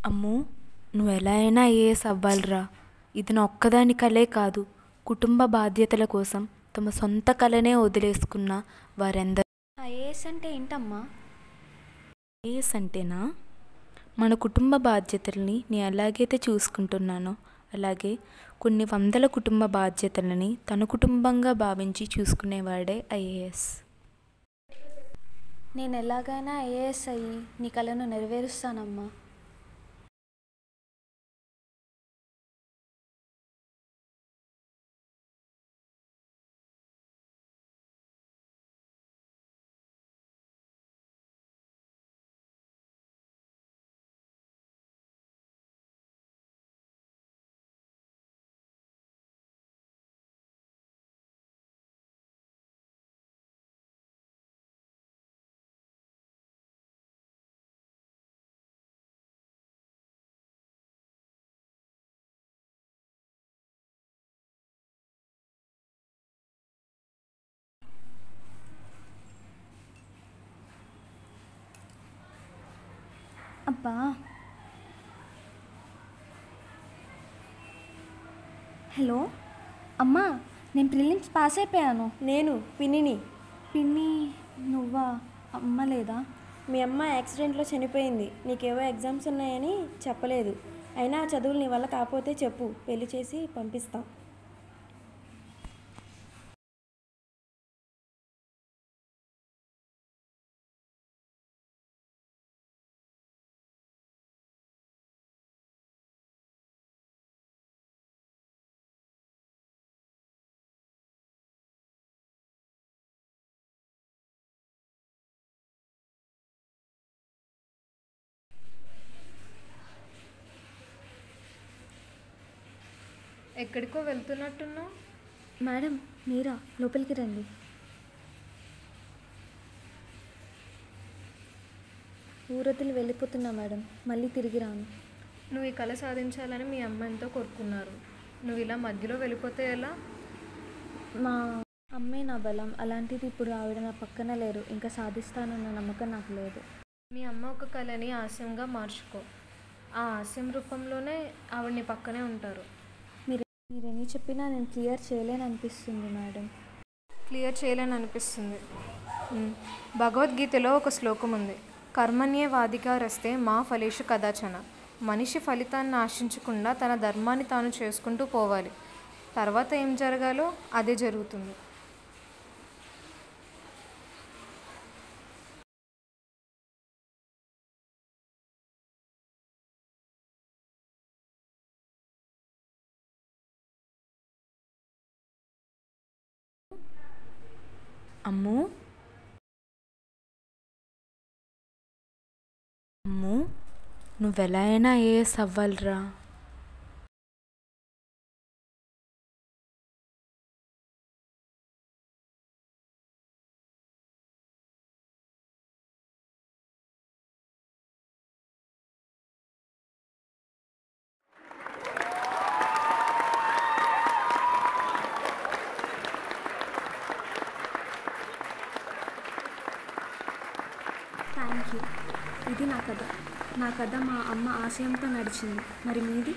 అమ్మో, నువ్వు ఎలా అయినా ఐఏఎస్ అవ్వాలిరా. ఇది నా ఒక్కదాని కలే కాదు, కుటుంబ బాధ్యతల కోసం తమ సొంత కలనే వదిలేసుకున్న వారెందరో. ఐఏఎస్ అంటే ఏంటమ్మా? ఐఏఎస్ అంటేనా, మన కుటుంబ బాధ్యతల్ని నేను ఎలాగైతే చూసుకుంటున్నానో అలాగే కొన్ని వందల కుటుంబ బాధ్యతలని తన కుటుంబంగా భావించి చూసుకునేవాడే ఐఏఎస్. నేను ఎలాగైనా ఐఏఎస్ అయ్యి నీ కలను నెరవేరుస్తానమ్మా. అబ్బా, హలో అమ్మా, నేను ప్రిలిమ్స్ పాస్ అయిపోయాను. నేను పిన్నిని. పిన్ని, నువ్వా? అమ్మ లేదా? మీ అమ్మ యాక్సిడెంట్లో చనిపోయింది. నీకేవో ఎగ్జామ్స్ ఉన్నాయని చెప్పలేదు. అయినా ఆ చదువులు నీ వల్ల కాకపోతే చెప్పు, పెళ్లి చేసి పంపిస్తాం. ఎక్కడికో వెళ్తున్నట్టున్నావు? మేడం, మీరా? లోపలికి రండి. ఊరొదిలి వెళ్ళిపోతున్నా మేడం, మళ్ళీ తిరిగి రాను. నువ్వు ఈ కళ సాధించాలని మీ అమ్మ ఎంతో కోరుకున్నారు. నువ్వు ఇలా మధ్యలో వెళ్ళిపోతే ఎలా? మా అమ్మే నా బలం. అలాంటిది ఇప్పుడు ఆవిడ నా పక్కన లేరు. ఇంకా సాధిస్తానన్న నమ్మకం నాకు లేదు. మీ అమ్మ ఒక కళని ఆశయంగా మార్చుకో. ఆ ఆశయం రూపంలోనే ఆవిడ నీ పక్కనే ఉంటారు. మీరెన్ని చెప్పినా నేను క్లియర్ చేయలేననిపిస్తుంది మేడం. క్లియర్ చేయలేననిపిస్తుంది. భగవద్గీతలో ఒక శ్లోకం ఉంది, కర్మణ్యేవాధికారస్తే మా ఫలేషు కదాచన. మనిషి ఫలితాన్ని ఆశించకుండా తన ధర్మాన్ని తాను చేసుకుంటూ పోవాలి. తర్వాత ఏం జరగాలో అదే జరుగుతుంది. అమ్మో, అమ్మో, నువ్వెలా అయినా ఐఏఎస్ అవ్వాలిరా. Thank you. ఇది నా కథ. నా కథ మా అమ్మ ఆశయంతో నడిచింది. మరి మీది?